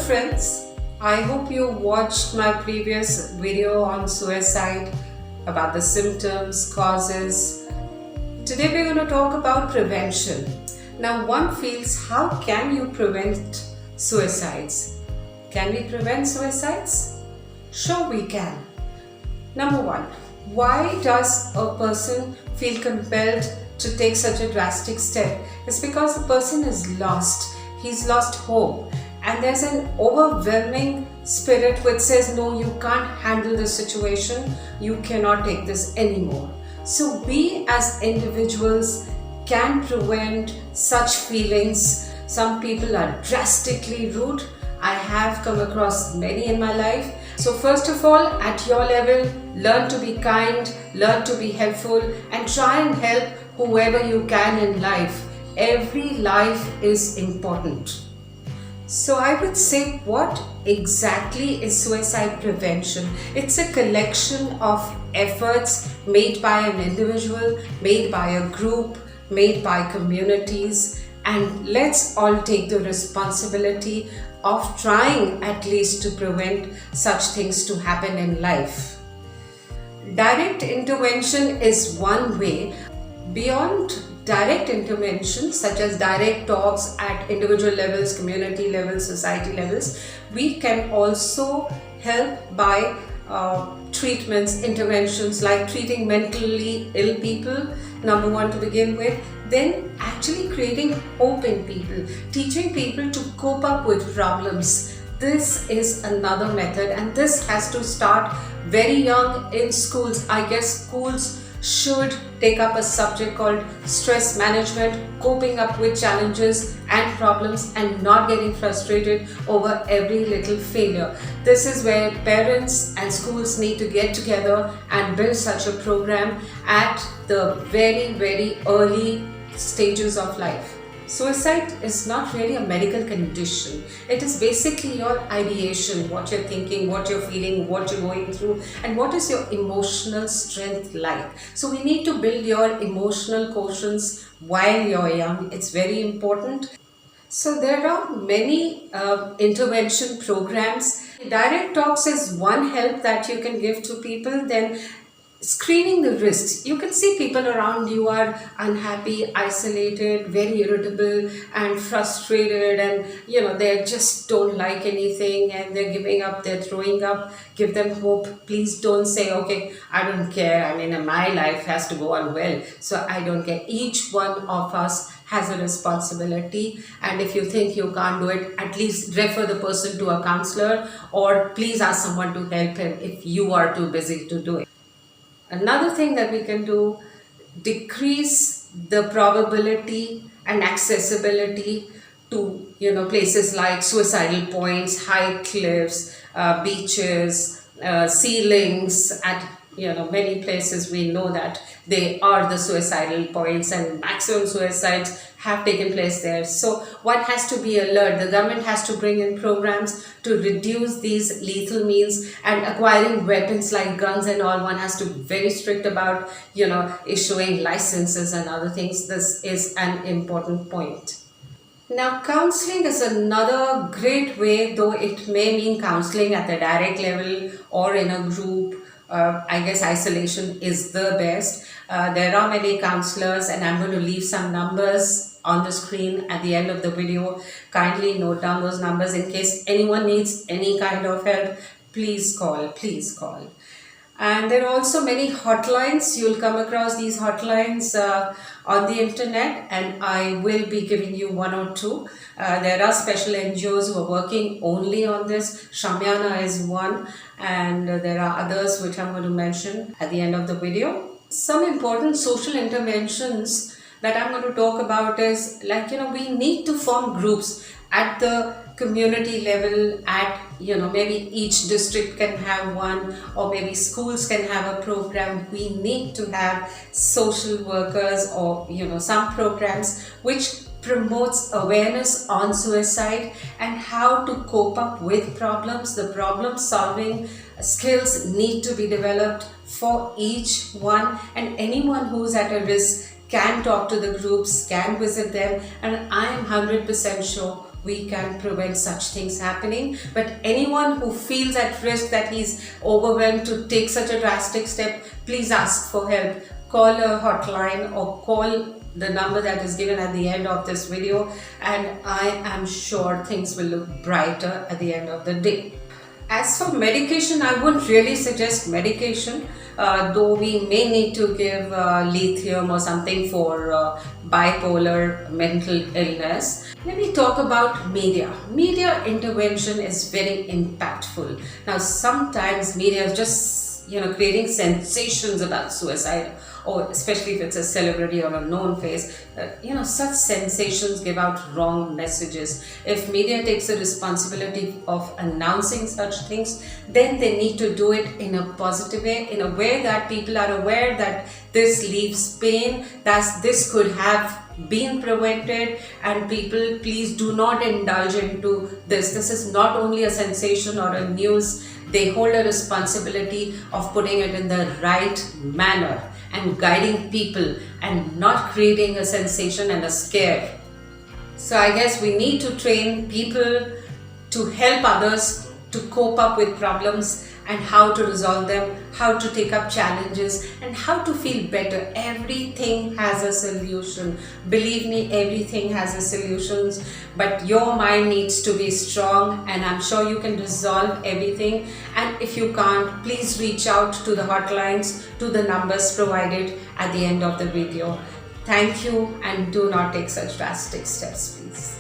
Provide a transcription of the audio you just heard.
friends, I hope you watched my previous video on suicide, about the symptoms, causes. Today we're going to talk about prevention. Now one feels, how can you prevent suicides? Can we prevent suicides? Sure we can. Number one, why does a person feel compelled to take such a drastic step? It's because the person is lost. He's lost hope. And there's an overwhelming spirit which says, no, you can't handle this situation. You cannot take this anymore. So we as individuals can prevent such feelings. Some people are drastically rude. I have come across many in my life. So first of all, at your level, learn to be kind, learn to be helpful, and try and help whoever you can in life. Every life is important. So I would say, what exactly is suicide prevention? It's a collection of efforts made by an individual, made by a group, made by communities, and let's all take the responsibility of trying at least to prevent such things to happen in life. Direct intervention is one way. Beyond direct intervention, such as direct talks at individual levels, community levels, society levels, we can also help by treatments, interventions like treating mentally ill people, number one to begin with, then actually creating hope in people, teaching people to cope up with problems. This is another method, and this has to start very young in schools. I guess schools should take up a subject called stress management, coping up with challenges and problems and not getting frustrated over every little failure. This is where parents and schools need to get together and build such a program at the very, very early stages of life. Suicide is not really a medical condition. It is basically your ideation, what you're thinking, what you're feeling, what you're going through, and what is your emotional strength like. So we need to build your emotional quotients while you're young. It's very important. So there are many intervention programs. Direct talks is one help that you can give to people. Then screening the risks. You can see people around you are unhappy, isolated, very irritable and frustrated, and they just don't like anything and they're giving up, they're throwing up. Give them hope. Please don't say, okay, I don't care, I mean my life has to go on well, so I don't care. Each one of us has a responsibility, and if you think you can't do it, at least refer the person to a counselor, or please ask someone to help him if you are too busy to do it. Another thing that we can do, decrease the probability and accessibility to places like suicidal points, high cliffs, beaches, ceilings. At many places we know that they are the suicidal points, and maximum suicides have taken place there. So one has to be alert. The government has to bring in programs to reduce these lethal means, and acquiring weapons like guns and all, one has to be very strict about issuing licenses and other things. This is an important point. Now, counseling is another great way, though it may mean counseling at the direct level or in a group. I guess isolation is the best. There are many counselors, and I'm going to leave some numbers on the screen at the end of the video. Kindly note down those numbers in case anyone needs any kind of help. Please call, please call. And there are also many hotlines. You'll come across these hotlines on the internet, and I will be giving you one or two. There are special NGOs who are working only on this. Shamyana is one, and there are others which I'm going to mention at the end of the video. Some important social interventions that I'm going to talk about is we need to form groups at the community level, at maybe each district can have one, or maybe schools can have a program. We need to have social workers, or some programs which promotes awareness on suicide and how to cope up with problems. The problem solving skills need to be developed for each one, and anyone who's at a risk can talk to the groups, can visit them, and I am 100% sure we can prevent such things happening. But anyone who feels at risk that he's overwhelmed to take such a drastic step, please ask for help. Call a hotline or call the number that is given at the end of this video, and I am sure things will look brighter at the end of the day. As for medication, I wouldn't really suggest medication, though we may need to give lithium or something for bipolar mental illness. Let me talk about media. Media intervention is very impactful. Now, sometimes media is just creating sensations about suicide, or especially if it's a celebrity or a known face. Such sensations give out wrong messages. If media takes the responsibility of announcing such things, then they need to do it in a positive way, in a way that people are aware that this leaves pain, that this could have been prevented, and people, please do not indulge into this. This is not only a sensation or a news. They hold a responsibility of putting it in the right manner and guiding people and not creating a sensation and a scare. So I guess we need to train people to help others to cope up with problems and how to resolve them, how to take up challenges, and how to feel better. Everything has a solution. Believe me, everything has a solution, but your mind needs to be strong, and I'm sure you can resolve everything. And if you can't, please reach out to the hotlines, to the numbers provided at the end of the video. Thank you, and do not take such drastic steps, please.